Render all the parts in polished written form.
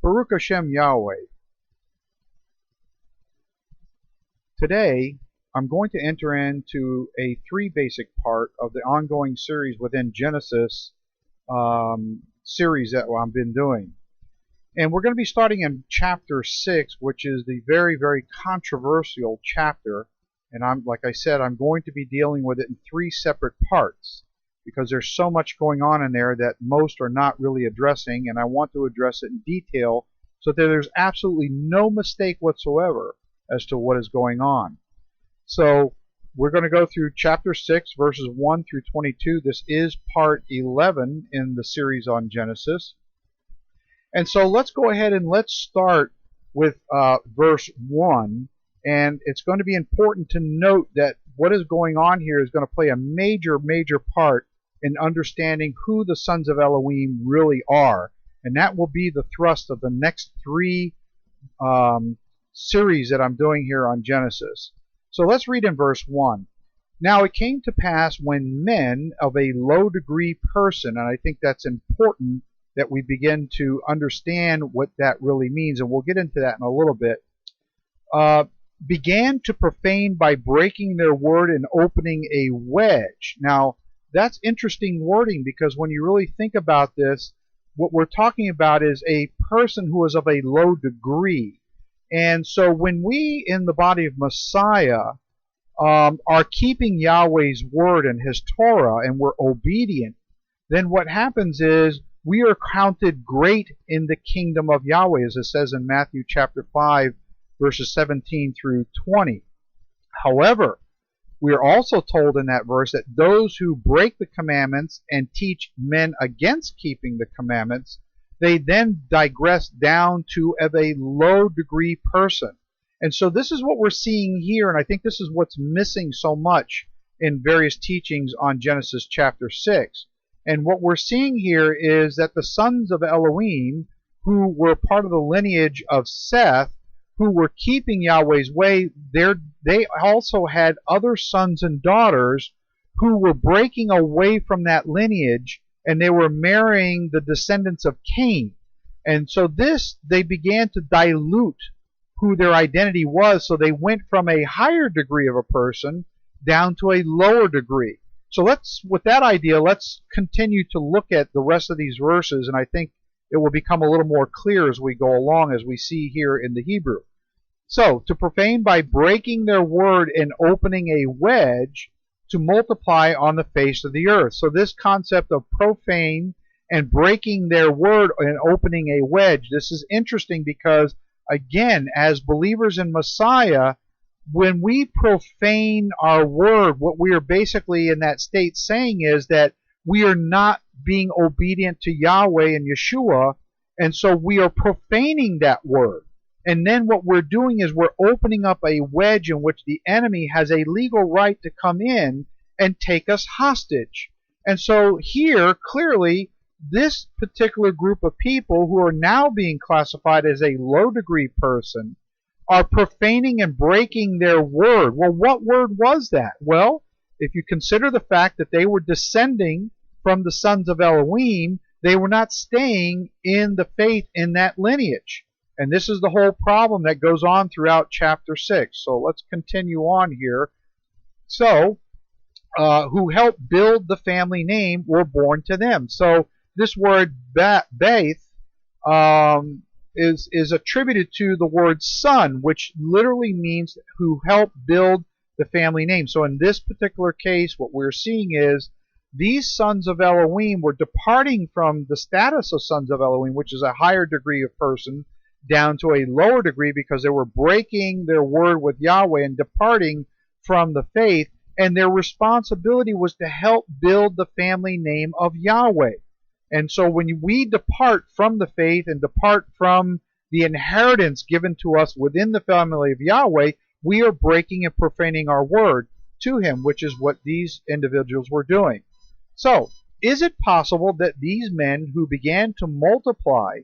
Baruch Hashem Yahweh. Today, I'm going to enter into a three basic part of the ongoing series within Genesis series that I've been doing. And we're going to be starting in chapter 6, which is the very, very controversial chapter. And like I said, I'm going to be dealing with it in three separate parts because there's so much going on in there that most are not really addressing, and I want to address it in detail so that there's absolutely no mistake whatsoever as to what is going on. So we're going to go through chapter 6, verses 1 through 22. This is part 11 in the series on Genesis. And so let's go ahead and let's start with verse 1. And it's going to be important to note that what is going on here is going to play a major, major part in understanding who the sons of Elohim really are. And that will be the thrust of the next three series that I'm doing here on Genesis. So let's read in verse 1. Now it came to pass when men of a low degree person, and I think that's important that we begin to understand what that really means, and we'll get into that in a little bit, began to profane by breaking their word and opening a wedge. Now, that's interesting wording, because when you really think about this, what we're talking about is a person who is of a low degree. And so when we in the body of Messiah are keeping Yahweh's word and his Torah, and we're obedient, then what happens is we are counted great in the kingdom of Yahweh, as it says in Matthew chapter 5, verses 17 through 20. However, we are also told in that verse that those who break the commandments and teach men against keeping the commandments, they then digress down to of a low degree person. And so this is what we're seeing here, and I think this is what's missing so much in various teachings on Genesis chapter 6. And what we're seeing here is that the sons of Elohim, who were part of the lineage of Seth, who were keeping Yahweh's way, they also had other sons and daughters who were breaking away from that lineage, and they were marrying the descendants of Cain. And so they began to dilute who their identity was, so they went from a higher degree of a person down to a lower degree. So with that idea, let's continue to look at the rest of these verses, and I think it will become a little more clear as we go along, as we see here in the Hebrew. So, to profane by breaking their word and opening a wedge to multiply on the face of the earth. So this concept of profane and breaking their word and opening a wedge, this is interesting because, again, as believers in Messiah, when we profane our word, what we are basically in that state saying is that we are not being obedient to Yahweh and Yeshua, and so we are profaning that word. And then what we're doing is we're opening up a wedge in which the enemy has a legal right to come in and take us hostage. And so here, clearly, this particular group of people who are now being classified as a low-degree person are profaning and breaking their word. Well, what word was that? Well, if you consider the fact that they were descending from the sons of Elohim, they were not staying in the faith in that lineage. And this is the whole problem that goes on throughout chapter 6. So let's continue on here. So, who helped build the family name were born to them. So this word Baith is attributed to the word son, which literally means who helped build the family name. So in this particular case, what we're seeing is these sons of Elohim were departing from the status of sons of Elohim, which is a higher degree of person, down to a lower degree because they were breaking their word with Yahweh and departing from the faith, and their responsibility was to help build the family name of Yahweh. And so when we depart from the faith and depart from the inheritance given to us within the family of Yahweh, we are breaking and profaning our word to him, which is what these individuals were doing. So, is it possible that these men who began to multiply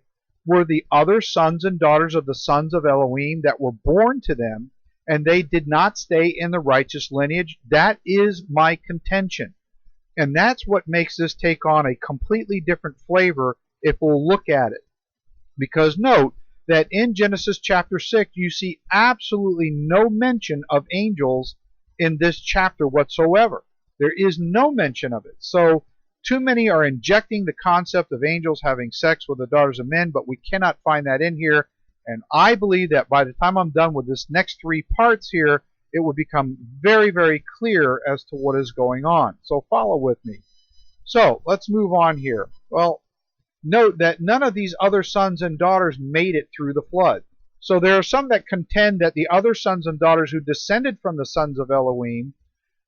were the other sons and daughters of the sons of Elohim that were born to them, and they did not stay in the righteous lineage? That is my contention. And that's what makes this take on a completely different flavor if we'll look at it. Because note that in Genesis chapter 6, you see absolutely no mention of angels in this chapter whatsoever. There is no mention of it. So too many are injecting the concept of angels having sex with the daughters of men, but we cannot find that in here. And I believe that by the time I'm done with this next 3 parts here, it will become very, very clear as to what is going on. So follow with me. So let's move on here. Well, note that none of these other sons and daughters made it through the flood. So there are some that contend that the other sons and daughters who descended from the sons of Elohim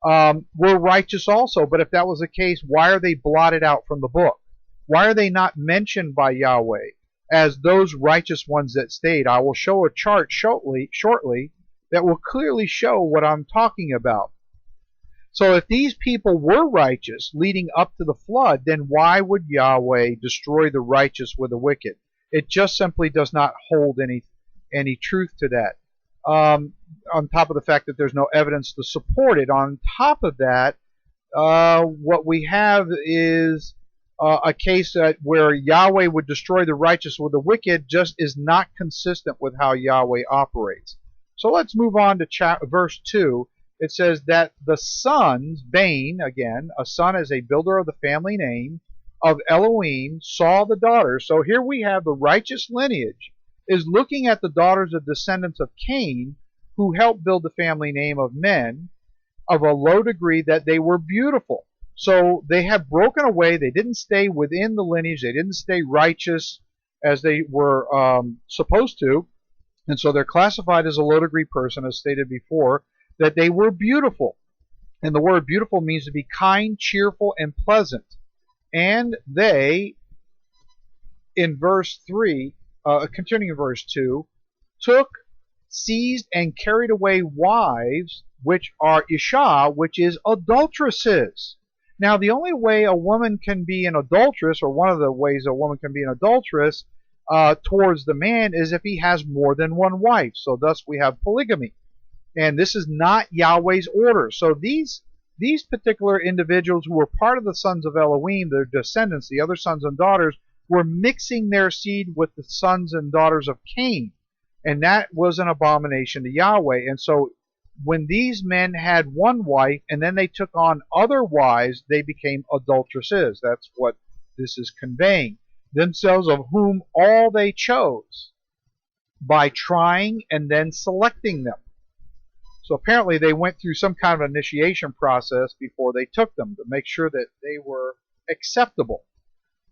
were righteous also. But if that was the case, why are they blotted out from the book? Why are they not mentioned by Yahweh as those righteous ones that stayed? I will show a chart shortly that will clearly show what I'm talking about. So if these people were righteous leading up to the flood, then why would Yahweh destroy the righteous with the wicked? It just simply does not hold any truth to that. On top of the fact that there's no evidence to support it. On top of that, what we have is a case where Yahweh would destroy the righteous with the wicked just is not consistent with how Yahweh operates. So let's move on to verse 2. It says that the sons, Bain, again, a son is a builder of the family name, of Elohim, saw the daughters. So here we have the righteous lineage is looking at the daughters of descendants of Cain, who helped build the family name of men, of a low degree that they were beautiful. So they have broken away. They didn't stay within the lineage. They didn't stay righteous as they were supposed to. And so they're classified as a low degree person, as stated before, that they were beautiful. And the word beautiful means to be kind, cheerful, and pleasant. And they, in verse 3, continuing in verse 2, took, seized, and carried away wives, which are Isha, which is adulteresses. Now, the only way a woman can be an adulteress, or one of the ways a woman can be an adulteress towards the man, is if he has more than one wife. So thus we have polygamy. And this is not Yahweh's order. So these particular individuals who were part of the sons of Elohim, their descendants, the other sons and daughters, were mixing their seed with the sons and daughters of Cain. And that was an abomination to Yahweh. And so when these men had one wife and then they took on other wives, they became adulteresses. That's what this is conveying. Themselves of whom all they chose by trying and then selecting them. So apparently they went through some kind of initiation process before they took them to make sure that they were acceptable.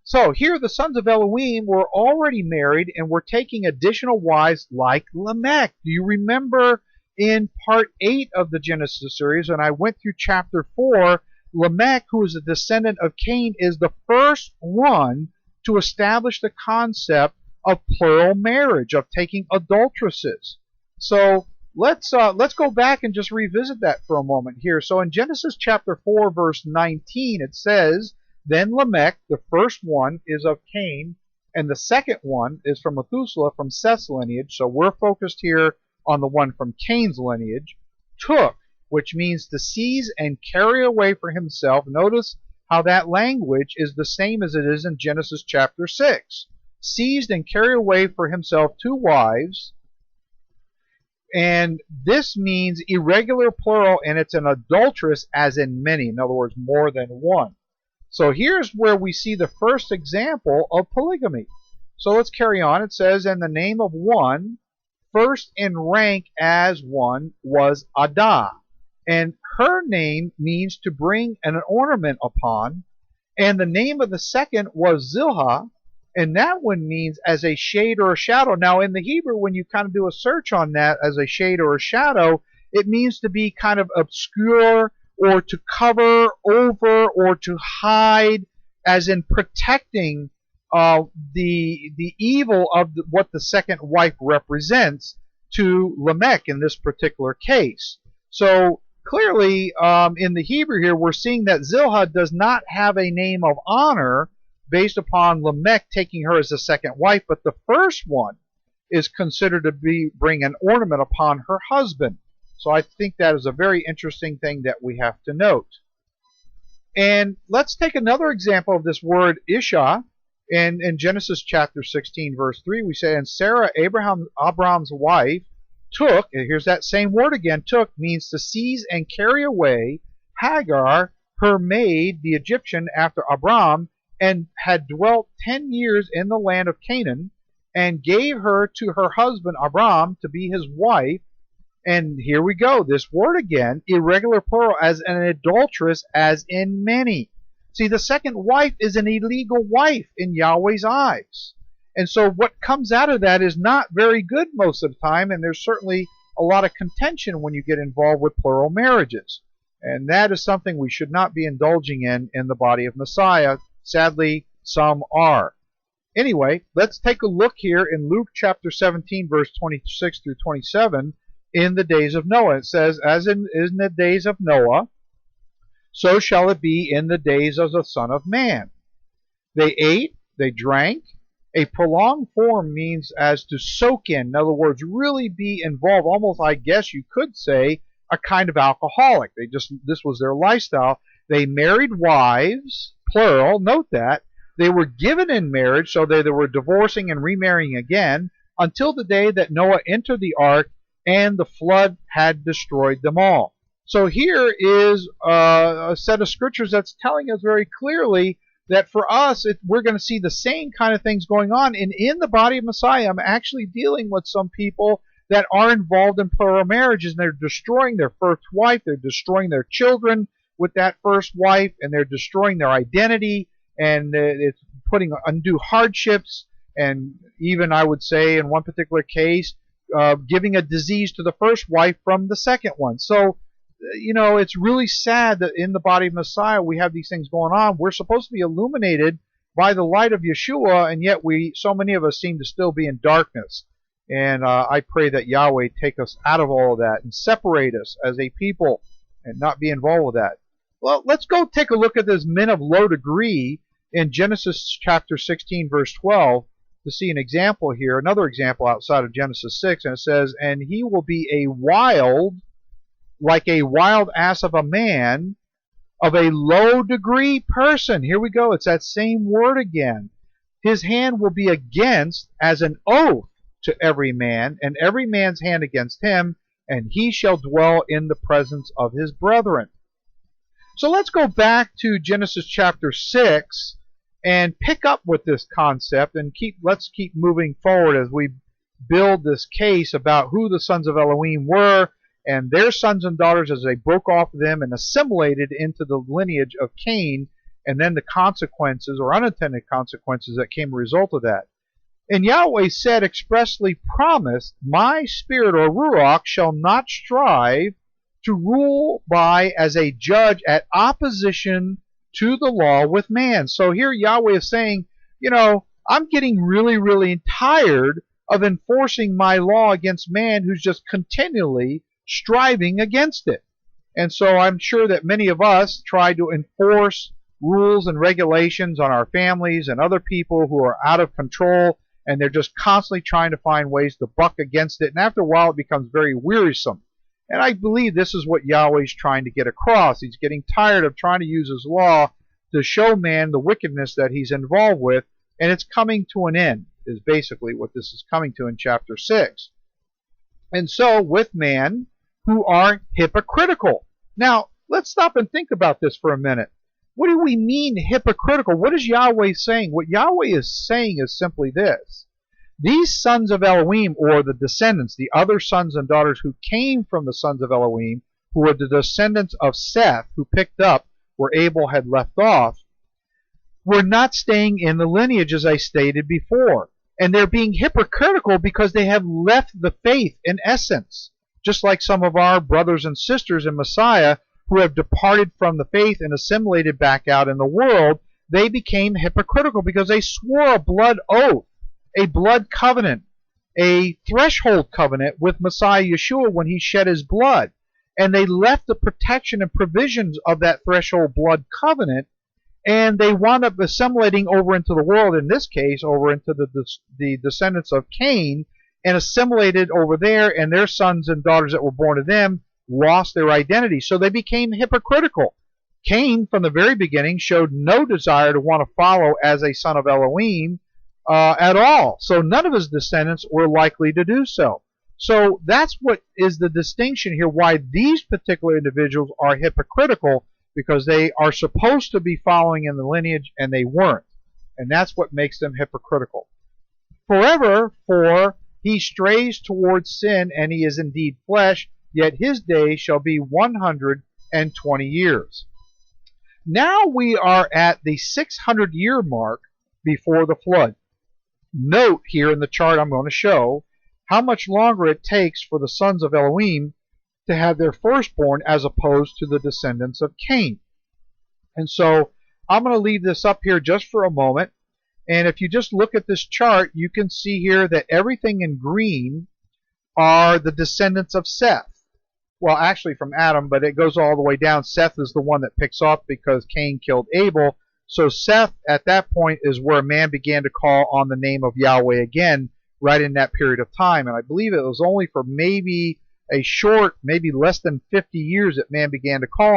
So here the sons of Elohim were already married and were taking additional wives like Lamech. Do you remember in part 8 of the Genesis series, when I went through chapter 4, Lamech, who is a descendant of Cain, is the first one to establish the concept of plural marriage, of taking adulteresses. So let's go back and just revisit that for a moment here. So in Genesis chapter 4, verse 19, it says, then Lamech, the first one, is of Cain, and the second one is from Methuselah, from Seth's lineage. So we're focused here on the one from Cain's lineage. Took, which means to seize and carry away for himself. Notice how that language is the same as it is in Genesis chapter 6. Seized and carried away for himself 2 wives. And this means irregular plural, and it's an adulteress as in many. In other words, more than one. So here's where we see the first example of polygamy. So let's carry on. It says, and the name of one, first in rank as one, was Adah. And her name means to bring an ornament upon. And the name of the second was Zilha. And that one means as a shade or a shadow. Now in the Hebrew, when you kind of do a search on that as a shade or a shadow, it means to be kind of obscure, or to cover over, or to hide, as in protecting the evil of what the second wife represents to Lamech in this particular case. So clearly in the Hebrew here, we're seeing that Zilha does not have a name of honor based upon Lamech taking her as a second wife, but the first one is considered to bring an ornament upon her husband. So I think that is a very interesting thing that we have to note. And let's take another example of this word Isha. In Genesis chapter 16, verse 3, we say, and Sarah, Abraham's wife, took, and here's that same word again, took means to seize and carry away Hagar, her maid, the Egyptian, after Abram, and had dwelt 10 years in the land of Canaan, and gave her to her husband Abram to be his wife. And here we go, this word again, irregular plural, as an adulteress, as in many. See, the second wife is an illegal wife in Yahweh's eyes. And so what comes out of that is not very good most of the time, and there's certainly a lot of contention when you get involved with plural marriages. And that is something we should not be indulging in the body of Messiah. Sadly, some are. Anyway, let's take a look here in Luke chapter 17, verse 26 through 27, in the days of Noah. It says, as in the days of Noah, so shall it be in the days of the Son of Man. They ate, they drank. A prolonged form means as to soak in other words, really be involved, almost, I guess you could say, a kind of alcoholic. This was their lifestyle. They married wives, plural, note that. They were given in marriage, so they were divorcing and remarrying again, until the day that Noah entered the ark and the flood had destroyed them all. So here is a set of scriptures that's telling us very clearly that for us, we're going to see the same kind of things going on. And in the body of Messiah, I'm actually dealing with some people that are involved in plural marriages, and they're destroying their first wife, they're destroying their children with that first wife, and they're destroying their identity, and it's putting undue hardships, and even, I would say, in one particular case, giving a disease to the first wife from the second one. So, it's really sad that in the body of Messiah we have these things going on. We're supposed to be illuminated by the light of Yeshua, and yet so many of us seem to still be in darkness. And I pray that Yahweh take us out of all of that and separate us as a people and not be involved with that. Well, let's go take a look at this men of low degree in Genesis chapter 16, verse 12, to see an example here, another example outside of Genesis 6, and it says, and he will be like a wild ass of a man, of a low degree person. Here we go, it's that same word again. His hand will be against as an oath to every man, and every man's hand against him, and he shall dwell in the presence of his brethren. So let's go back to Genesis chapter 6 and pick up with this concept, and let's keep moving forward as we build this case about who the sons of Elohim were, and their sons and daughters as they broke off of them and assimilated into the lineage of Cain, and then the consequences or unintended consequences that came as a result of that. And Yahweh said, expressly promised, my spirit or Ruach shall not strive to rule by as a judge at opposition to the law with man. So here Yahweh is saying, I'm getting really, really tired of enforcing my law against man who's just continually striving against it. And so I'm sure that many of us try to enforce rules and regulations on our families and other people who are out of control, and they're just constantly trying to find ways to buck against it. And after a while, it becomes very wearisome. And I believe this is what Yahweh's trying to get across. He's getting tired of trying to use his law to show man the wickedness that he's involved with, and it's coming to an end, is basically what this is coming to in chapter 6. And so, with man who are hypocritical. Now, let's stop and think about this for a minute. What do we mean hypocritical? What is Yahweh saying? What Yahweh is saying is simply this. These sons of Elohim, or the descendants, the other sons and daughters who came from the sons of Elohim, who were the descendants of Seth, who picked up where Abel had left off, were not staying in the lineage as I stated before. And they're being hypocritical because they have left the faith in essence. Just like some of our brothers and sisters in Messiah who have departed from the faith and assimilated back out in the world, they became hypocritical because they swore a blood oath, a blood covenant, a threshold covenant with Messiah Yeshua when he shed his blood. And they left the protection and provisions of that threshold blood covenant, and they wound up assimilating over into the world, in this case, over into the descendants of Cain, and assimilated over there, and their sons and daughters that were born to them lost their identity. So they became hypocritical. Cain, from the very beginning, showed no desire to want to follow as a son of Elohim at all. So none of his descendants were likely to do so. So that's what is the distinction here, why these particular individuals are hypocritical, because they are supposed to be following in the lineage and they weren't. And that's what makes them hypocritical. Forever, for he strays towards sin, and he is indeed flesh, yet his days shall be 120 years. Now we are at the 600-year mark before the flood. Note here in the chart I'm going to show how much longer it takes for the sons of Elohim to have their firstborn as opposed to the descendants of Cain. And so I'm going to leave this up here just for a moment. And if you just look at this chart, you can see here that everything in green are the descendants of Seth. Well, actually from Adam, but it goes all the way down. Seth is the one that picks up because Cain killed Abel. So Seth, at that point, is where man began to call on the name of Yahweh again, right in that period of time. And I believe it was only for maybe a short, maybe less than 50 years that man began to call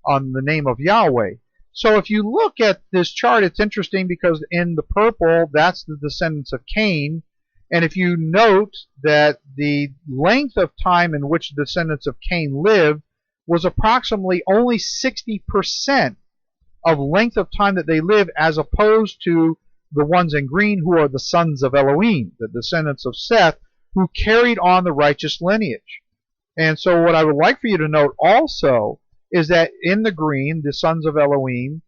on the name of Yahweh. So if you look at this chart, it's interesting because in the purple, that's the descendants of Cain. And if you note that the length of time in which the descendants of Cain lived was approximately only 60% of length of time that they lived, as opposed to the ones in green, who are the sons of Elohim, the descendants of Seth, who carried on the righteous lineage. And so what I would like for you to note also is that in the green, the sons of Elohim,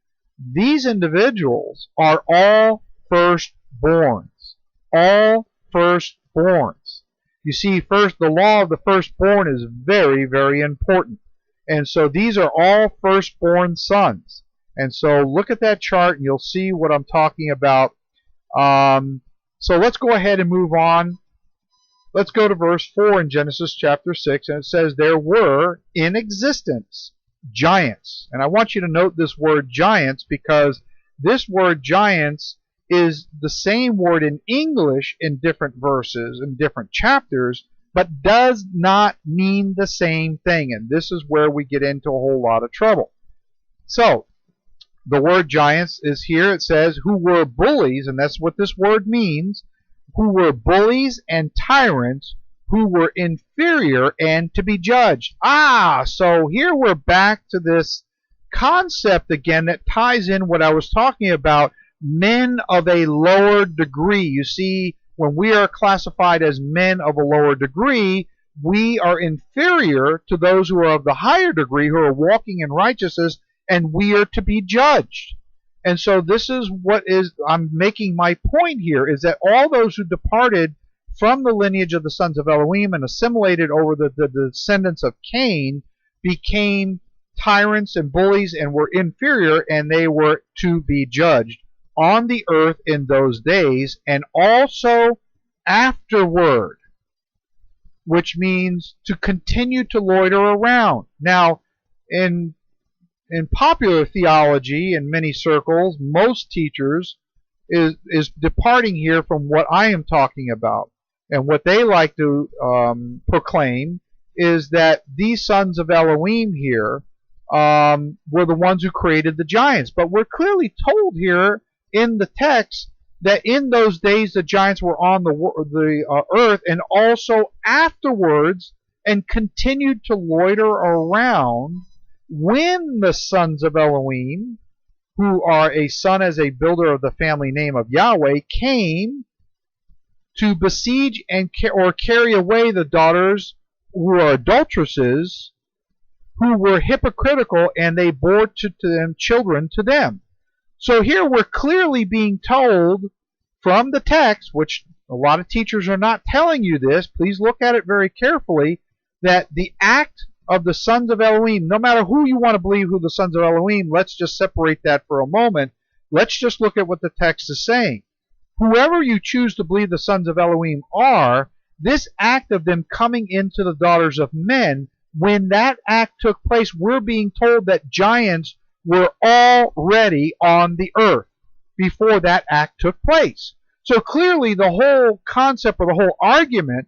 these individuals are all firstborns. All firstborns. You see, first, the law of the firstborn is very, very important. And so these are all firstborn sons. And so look at that chart and you'll see what I'm talking about. So let's go ahead and move on. Let's go to verse 4 in Genesis chapter 6, and it says, there were in existence giants. And I want you to note this word giants, because this word giants is the same word in English in different verses, in different chapters, but does not mean the same thing. And this is where we get into a whole lot of trouble. So, the word giants is here. It says, who were bullies, and that's what this word means, who were bullies and tyrants, who were inferior and to be judged. So here we're back to this concept again that ties in what I was talking about, men of a lower degree. You see, when we are classified as men of a lower degree, we are inferior to those who are of the higher degree, who are walking in righteousness, and we are to be judged. And so this is what I'm making my point here, is that all those who departed from the lineage of the sons of Elohim and assimilated over the descendants of Cain became tyrants and bullies and were inferior, and they were to be judged on the earth in those days and also afterward, which means to continue to loiter around. Now, in popular theology, in many circles, most teachers is departing here from what I am talking about. And what they like to proclaim is that these sons of Elohim here were the ones who created the giants. But we're clearly told here in the text that in those days the giants were on the earth, and also afterwards, and continued to loiter around when the sons of Elohim, who are a son as a builder of the family name of Yahweh, came to besiege and or carry away the daughters who are adulteresses, who were hypocritical, and they bore to them children to them. So here we're clearly being told from the text, which a lot of teachers are not telling you this, please look at it very carefully, that the act of the sons of Elohim, no matter who you want to believe who the sons of Elohim, let's just separate that for a moment. Let's just look at what the text is saying. Whoever you choose to believe the sons of Elohim are, this act of them coming into the daughters of men, when that act took place, we're being told that giants were already on the earth before that act took place. So clearly the whole concept or the whole argument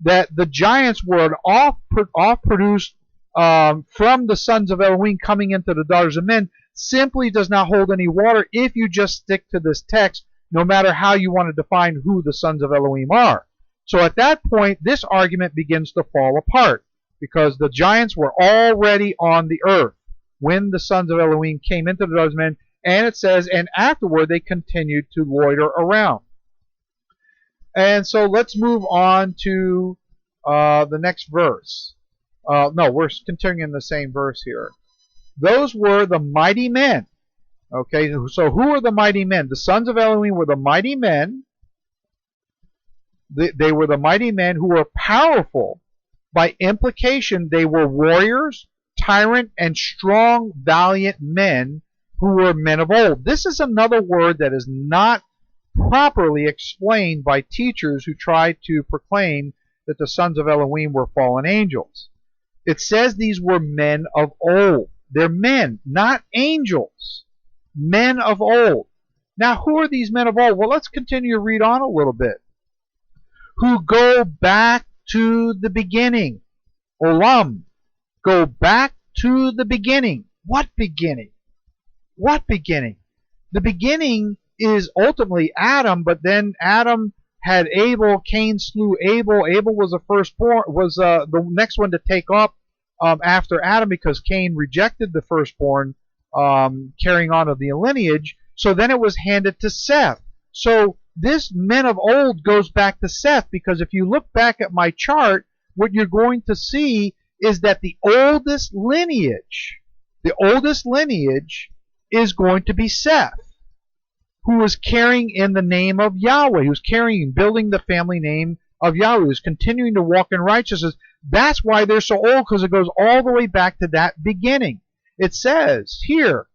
that the giants were an off-produced from the sons of Elohim coming into the daughters of men simply does not hold any water if you just stick to this text, no matter how you want to define who the sons of Elohim are. So at that point, this argument begins to fall apart, because the giants were already on the earth when the sons of Elohim came into the daughters of men, and it says, and afterward they continued to loiter around. And so let's move on to the next verse. No, we're continuing in the same verse here. Those were the mighty men. Okay, so who are the mighty men? The sons of Elohim were the mighty men. They were the mighty men who were powerful. By implication, they were warriors, tyrant, and strong, valiant men who were men of old. This is another word that is not properly explained by teachers who try to proclaim that the sons of Elohim were fallen angels. It says these were men of old. They're men, not angels. Men of old. Now, who are these men of old? Well, let's continue to read on a little bit. Who go back to the beginning. Olam. Go back to the beginning. What beginning? What beginning? The beginning is ultimately Adam, but then Adam had Abel. Cain slew Abel. Abel was the firstborn, was the next one to take up after Adam, because Cain rejected the firstborn, carrying on of the lineage. So then it was handed to Seth. So this men of old goes back to Seth, because if you look back at my chart, what you're going to see is that the oldest lineage is going to be Seth, who was carrying in the name of Yahweh, who's building the family name of Yahweh, who's continuing to walk in righteousness. That's why they're so old, because it goes all the way back to that beginning. It says here,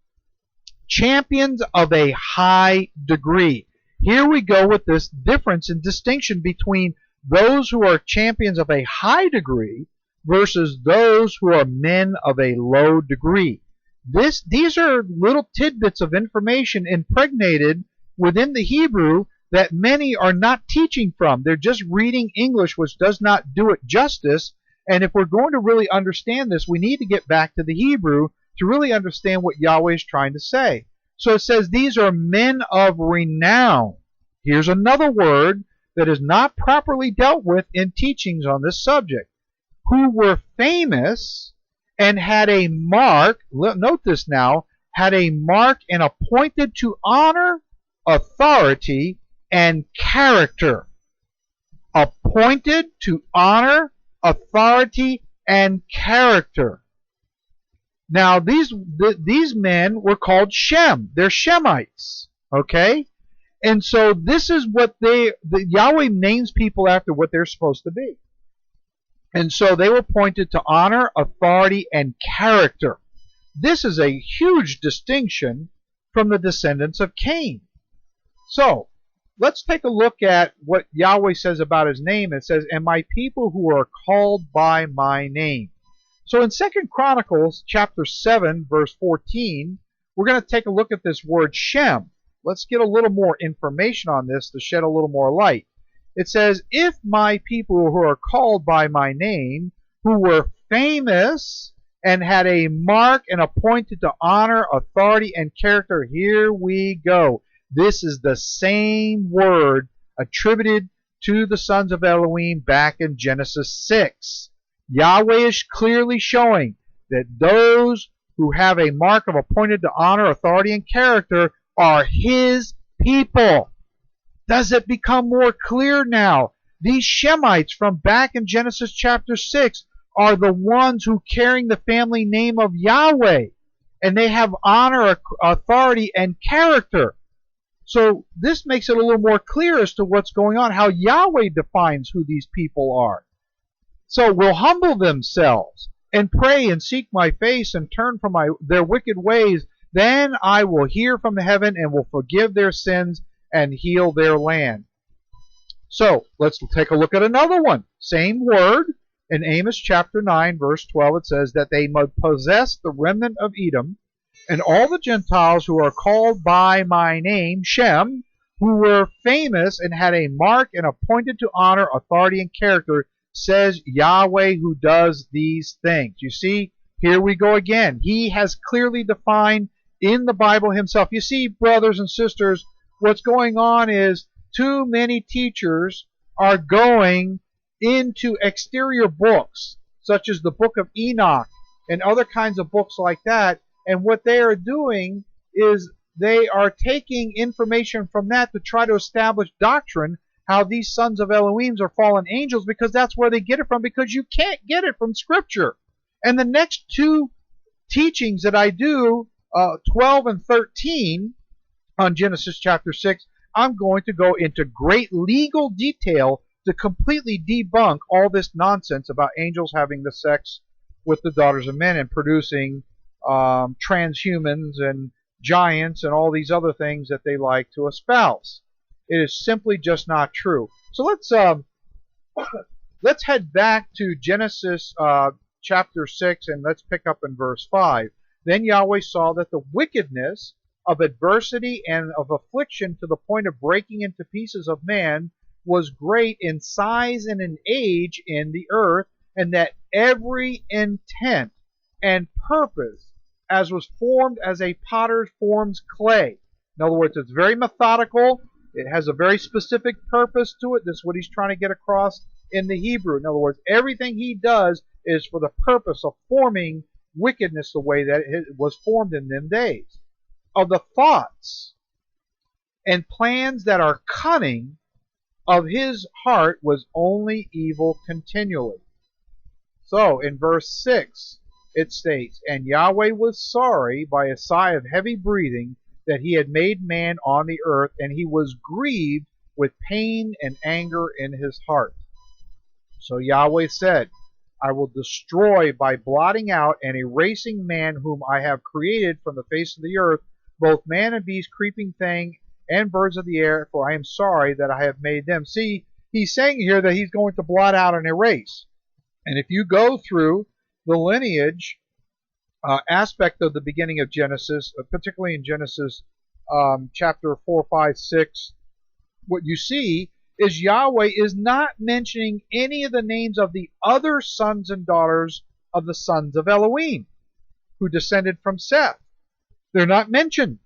champions of a high degree. Here we go with this difference and distinction between those who are champions of a high degree versus those who are men of a low degree. These are little tidbits of information impregnated within the Hebrew that many are not teaching from. They're just reading English, which does not do it justice. And if we're going to really understand this, we need to get back to the Hebrew to really understand what Yahweh is trying to say. So it says these are men of renown. Here's another word that is not properly dealt with in teachings on this subject. Who were famous and had a mark, note this now, had a mark and appointed to honor, authority, and character. Appointed to honor, authority, and character. Now, these men were called Shem. They're Shemites. Okay? And so this is what Yahweh names people after what they're supposed to be. And so they were appointed to honor, authority, and character. This is a huge distinction from the descendants of Cain. So, let's take a look at what Yahweh says about his name. It says, and my people who are called by my name. So in 2 Chronicles chapter 7, verse 14, we're going to take a look at this word Shem. Let's get a little more information on this to shed a little more light. It says, if my people who are called by my name, who were famous and had a mark and appointed to honor, authority, and character. Here we go. This is the same word attributed to the sons of Elohim back in Genesis 6. Yahweh is clearly showing that those who have a mark of appointed to honor, authority, and character are his people. Does it become more clear now? These Shemites from back in Genesis chapter 6 are the ones who carrying the family name of Yahweh. And they have honor, authority, and character. So this makes it a little more clear as to what's going on, how Yahweh defines who these people are. So will humble themselves and pray and seek my face and turn from their wicked ways. Then I will hear from heaven and will forgive their sins and heal their land. So let's take a look at another one. Same word. In Amos chapter 9, verse 12, it says that they might possess the remnant of Edom, and all the Gentiles who are called by my name, Shem, who were famous and had a mark and appointed to honor, authority, and character, says Yahweh who does these things. You see, here we go again. He has clearly defined in the Bible himself. You see, brothers and sisters, what's going on is too many teachers are going into exterior books, such as the book of Enoch and other kinds of books like that, and what they are doing is they are taking information from that to try to establish doctrine, how these sons of Elohim are fallen angels, because that's where they get it from, because you can't get it from Scripture. And the next two teachings that I do, 12 and 13, on Genesis chapter 6, I'm going to go into great legal detail to completely debunk all this nonsense about angels having the sex with the daughters of men and producing transhumans and giants and all these other things that they like to espouse. It is simply just not true. So let's head back to Genesis chapter 6, and let's pick up in verse 5. Then Yahweh saw that the wickedness of adversity and of affliction to the point of breaking into pieces of man was great in size and in age in the earth, and that every intent and purpose as was formed as a potter forms clay. In other words, it's very methodical. It has a very specific purpose to it. This is what he's trying to get across in the Hebrew. In other words, everything he does is for the purpose of forming wickedness the way that it was formed in them days. Of the thoughts and plans that are cunning of his heart was only evil continually. So in verse 6 it states, And Yahweh was sorry by a sigh of heavy breathing that he had made man on the earth, and he was grieved with pain and anger in his heart. So Yahweh said, I will destroy by blotting out and erasing man whom I have created from the face of the earth, both man and beast, creeping thing, and birds of the air, for I am sorry that I have made them. See, he's saying here that he's going to blot out and erase. And if you go through the lineage aspect of the beginning of Genesis, particularly in Genesis chapter 4, 5, 6, what you see is Yahweh is not mentioning any of the names of the other sons and daughters of the sons of Elohim who descended from Seth. They're not mentioned.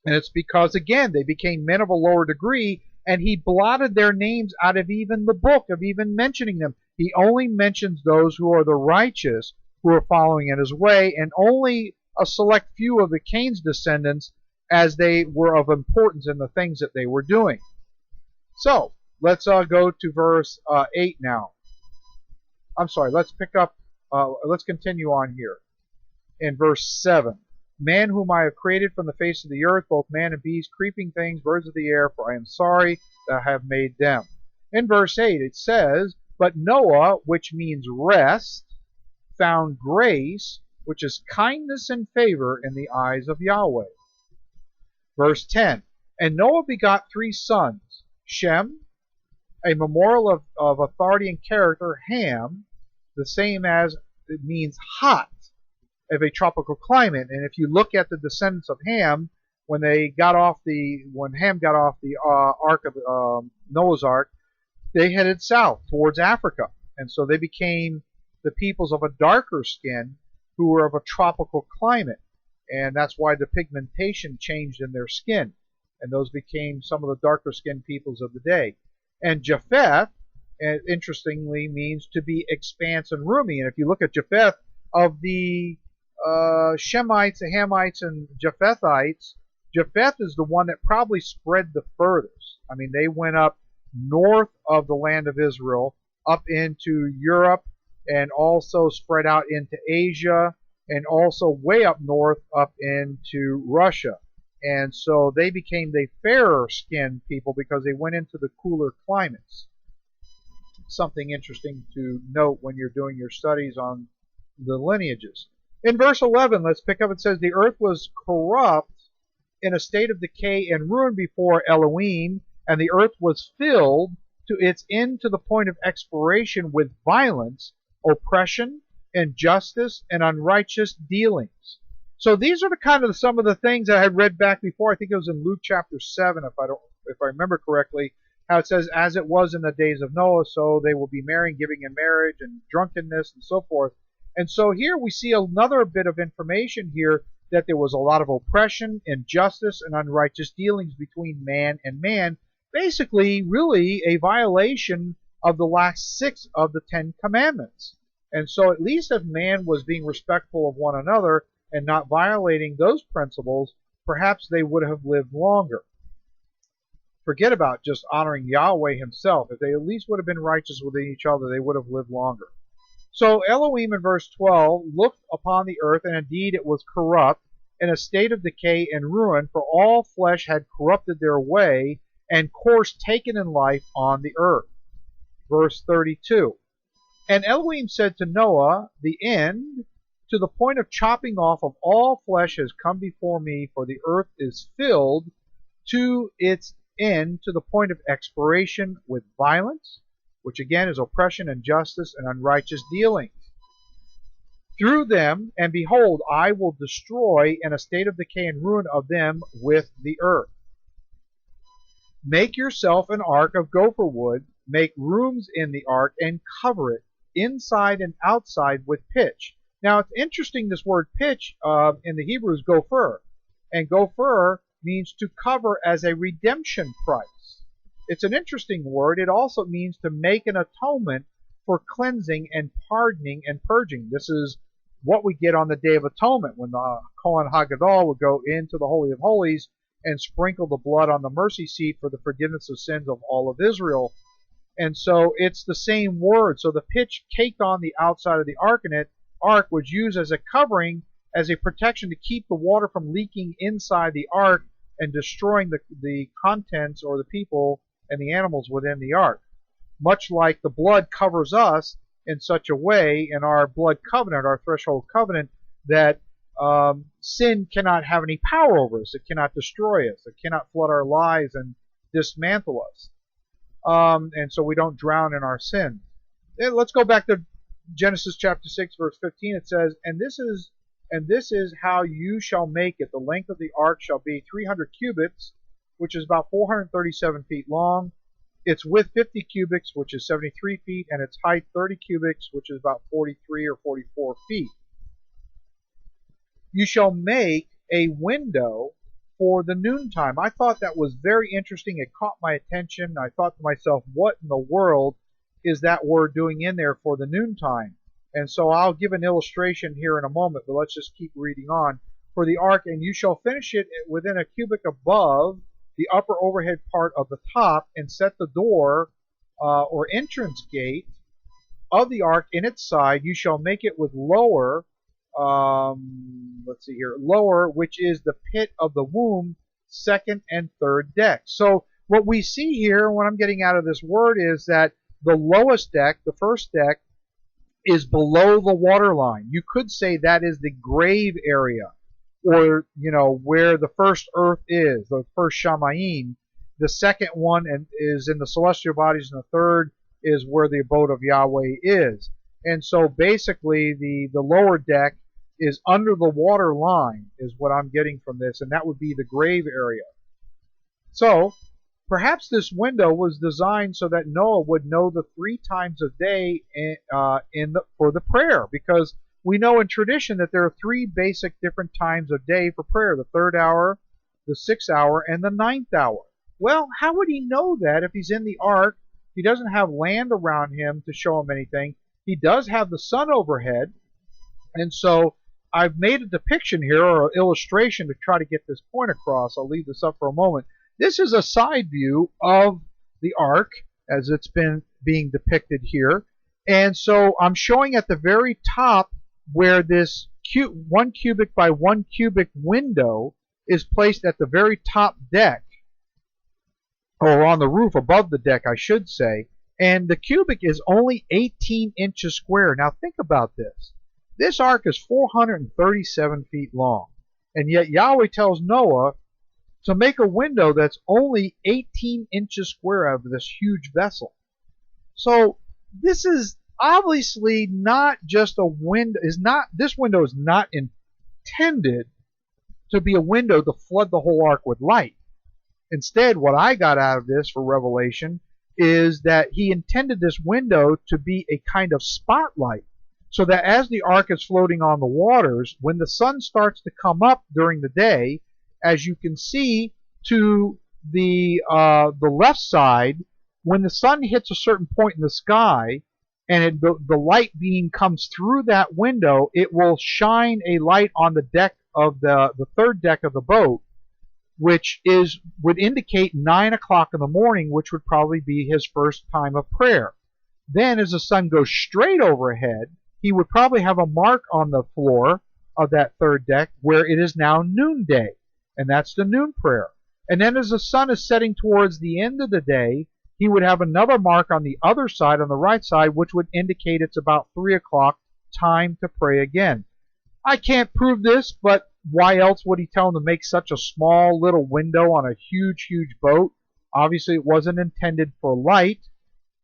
And it's because, again, they became men of a lower degree, and he blotted their names out of even the book, of even mentioning them. He only mentions those who are the righteous, who are following in his way, and only a select few of the Cain's descendants as they were of importance in the things that they were doing. So, let's go to verse 8 now. I'm sorry, let's continue on here in verse 7. Man whom I have created from the face of the earth, both man and beast, creeping things, birds of the air, for I am sorry that I have made them. In verse 8 it says, But Noah, which means rest, found grace, which is kindness and favor in the eyes of Yahweh. Verse 10, And Noah begot 3 sons, Shem, a memorial of authority and character, Ham, the same as it means hot, of a tropical climate. And if you look at the descendants of Ham, when Ham got off the Ark of Noah's Ark, they headed south towards Africa, and so they became the peoples of a darker skin who were of a tropical climate, and that's why the pigmentation changed in their skin, and those became some of the darker skinned peoples of the day. And Japheth, interestingly, means to be expanse and roomy. And if you look at Japheth, of the Shemites, the Hamites, and Japhethites, Japheth is the one that probably spread the furthest. I mean, they went up north of the land of Israel, up into Europe, and also spread out into Asia, and also way up north up into Russia. And so they became the fairer skinned people because they went into the cooler climates. Something interesting to note when you're doing your studies on the lineages. In verse 11, let's pick up, it says, The earth was corrupt in a state of decay and ruin before Elohim, and the earth was filled to its end to the point of expiration with violence, oppression, injustice, and unrighteous dealings. So these are the kind of some of the things I had read back before. I think it was in Luke chapter 7, if I remember correctly. how it says, as it was in the days of Noah, so they will be marrying, giving in marriage, and drunkenness, and so forth. And so here we see another bit of information here that there was a lot of oppression, injustice, and unrighteous dealings between man and man. Basically, really a violation of the last 6 of the 10 commandments. And so at least if man was being respectful of one another and not violating those principles, perhaps they would have lived longer. Forget about just honoring Yahweh himself. If they at least would have been righteous with each other, they would have lived longer. So Elohim in verse 12 looked upon the earth, and indeed it was corrupt, in a state of decay and ruin, for all flesh had corrupted their way, and course taken in life on the earth. Verse 32. And Elohim said to Noah, the end, to the point of chopping off of all flesh has come before me, for the earth is filled to its end, to the point of expiration with violence, which again is oppression, injustice, and unrighteous dealings. Through them, and behold, I will destroy in a state of decay and ruin of them with the earth. Make yourself an ark of gopher wood, make rooms in the ark, and cover it, inside and outside, with pitch. Now it's interesting, this word pitch in the Hebrew is gopher, and gopher means to cover as a redemption price. It's an interesting word. It also means to make an atonement for cleansing and pardoning and purging. This is what we get on the Day of Atonement, when the Kohen Haggadol would go into the Holy of Holies and sprinkle the blood on the mercy seat for the forgiveness of sins of all of Israel. And so it's the same word. So the pitch caked on the outside of the ark, and it ark was used as a covering, as a protection to keep the water from leaking inside the ark and destroying the contents or the people and the animals within the ark. Much like the blood covers us in such a way in our blood covenant, our threshold covenant, that sin cannot have any power over us. It cannot destroy us. It cannot flood our lives and dismantle us. And so we don't drown in our sin. Let's go back to Genesis chapter 6, verse 15. It says, And this is how you shall make it. The length of the ark shall be 300 cubits, which is about 437 feet long. Its width 50 cubits, which is 73 feet, and its height 30 cubits, which is about 43 or 44 feet. You shall make a window for the noontime. I thought that was very interesting. It caught my attention. I thought to myself, what in the world is that word doing in there for the noontime? And so I'll give an illustration here in a moment, but let's just keep reading on. For the ark, and you shall finish it within a cubit above the upper overhead part of the top, and set the door or entrance gate of the ark in its side. You shall make it with lower, lower, which is the pit of the womb, second and third deck. So what we see here, what I'm getting out of this word, is that the lowest deck, the first deck, is below the water line. You could say that is the grave area, or, where the first earth is, the first Shamayim. The second one is in the celestial bodies, and the third is where the abode of Yahweh is. And so basically the lower deck is under the water line, is what I'm getting from this, and that would be the grave area. So perhaps this window was designed so that Noah would know the 3 times a day for the prayer, because we know in tradition that there are 3 basic different times of day for prayer: the 3rd hour, the 6th hour, and the 9th hour. Well, how would he know that if he's in the ark? He doesn't have land around him to show him anything. He does have the sun overhead. And so I've made a depiction here, or an illustration, to try to get this point across. I'll leave this up for a moment. This is a side view of the ark as it's been being depicted here. And so I'm showing at the very top where this 1 cubic by 1 cubic window is placed at the very top deck, or on the roof above the deck, I should say. And the cubic is only 18 inches square. Now think about this. This ark is 437 feet long. And yet Yahweh tells Noah to make a window that's only 18 inches square out of this huge vessel. So this is obviously not just a window. This window is not intended to be a window to flood the whole ark with light. Instead, what I got out of this for Revelation is that he intended this window to be a kind of spotlight, so that as the ark is floating on the waters, when the sun starts to come up during the day, as you can see to the left side, when the sun hits a certain point in the sky, and the light beam comes through that window, it will shine a light on the deck of the third deck of the boat, which would indicate 9 o'clock in the morning, which would probably be his first time of prayer. Then as the sun goes straight overhead, he would probably have a mark on the floor of that third deck where it is now noonday, and that's the noon prayer. And then as the sun is setting towards the end of the day, he would have another mark on the other side, on the right side, which would indicate it's about 3 o'clock, time to pray again. I can't prove this, but why else would he tell him to make such a small little window on a huge, huge boat? Obviously, it wasn't intended for light,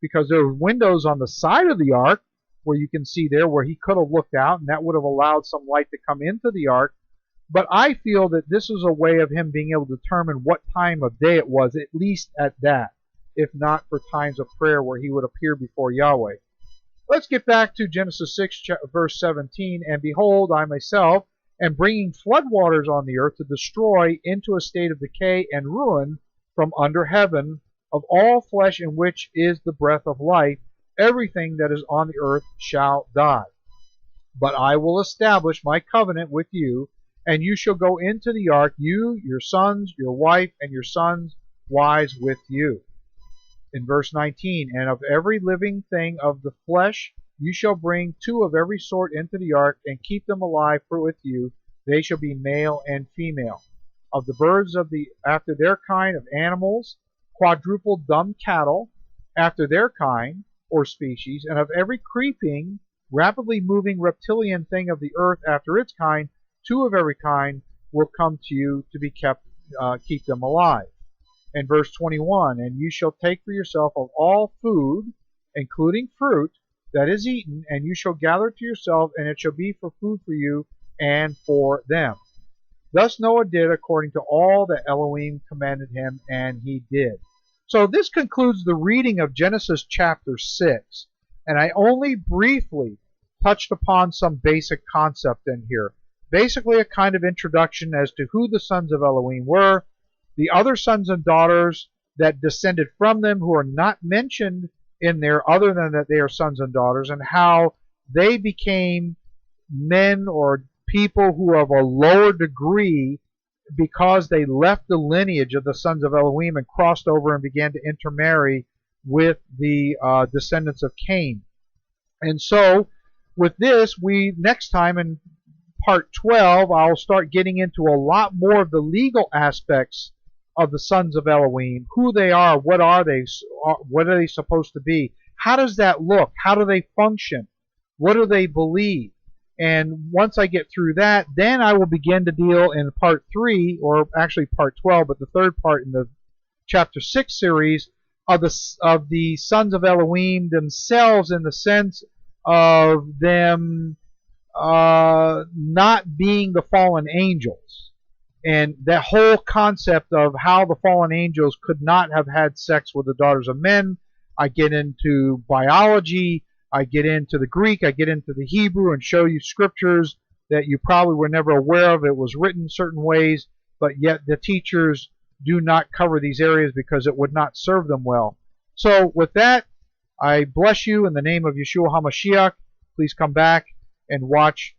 because there were windows on the side of the ark where you can see there where he could have looked out, and that would have allowed some light to come into the ark. But I feel that this is a way of him being able to determine what time of day it was, at least at that, if not for times of prayer where he would appear before Yahweh. Let's get back to Genesis 6, verse 17. And behold, I myself am bringing floodwaters on the earth to destroy into a state of decay and ruin from under heaven of all flesh in which is the breath of life. Everything that is on the earth shall die. But I will establish my covenant with you, and you shall go into the ark, you, your sons, your wife, and your sons' wives with you. In verse 19, and of every living thing of the flesh you shall bring 2 of every sort into the ark, and keep them alive for with you. They shall be male and female. Of the birds after their kind, of animals, quadruple dumb cattle, after their kind, or species, and of every creeping, rapidly moving reptilian thing of the earth after its kind, 2 of every kind will come to you to be kept, keep them alive. And verse 21, and you shall take for yourself of all food, including fruit, that is eaten, and you shall gather to yourself, and it shall be for food for you and for them. Thus Noah did according to all that Elohim commanded him, and he did. So this concludes the reading of Genesis chapter 6, and I only briefly touched upon some basic concept in here. Basically a kind of introduction as to who the sons of Elohim were, the other sons and daughters that descended from them who are not mentioned in there other than that they are sons and daughters, and how they became men or people who are of a lower degree because they left the lineage of the sons of Elohim and crossed over and began to intermarry with the descendants of Cain. And so with this, next time in part 12, I'll start getting into a lot more of the legal aspects of the sons of Elohim, who they are, what are they supposed to be, how does that look, how do they function, what do they believe. And once I get through that, then I will begin to deal in part 3, or actually part 12, but the third part in the chapter 6 series of the sons of Elohim themselves, in the sense of them not being the fallen angels. And that whole concept of how the fallen angels could not have had sex with the daughters of men. I get into biology, I get into the Greek, I get into the Hebrew, and show you scriptures that you probably were never aware of. It was written certain ways, but yet the teachers do not cover these areas because it would not serve them well. So with that, I bless you in the name of Yeshua HaMashiach. Please come back and watch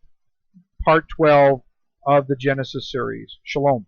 part 12 of the Genesis series. Shalom.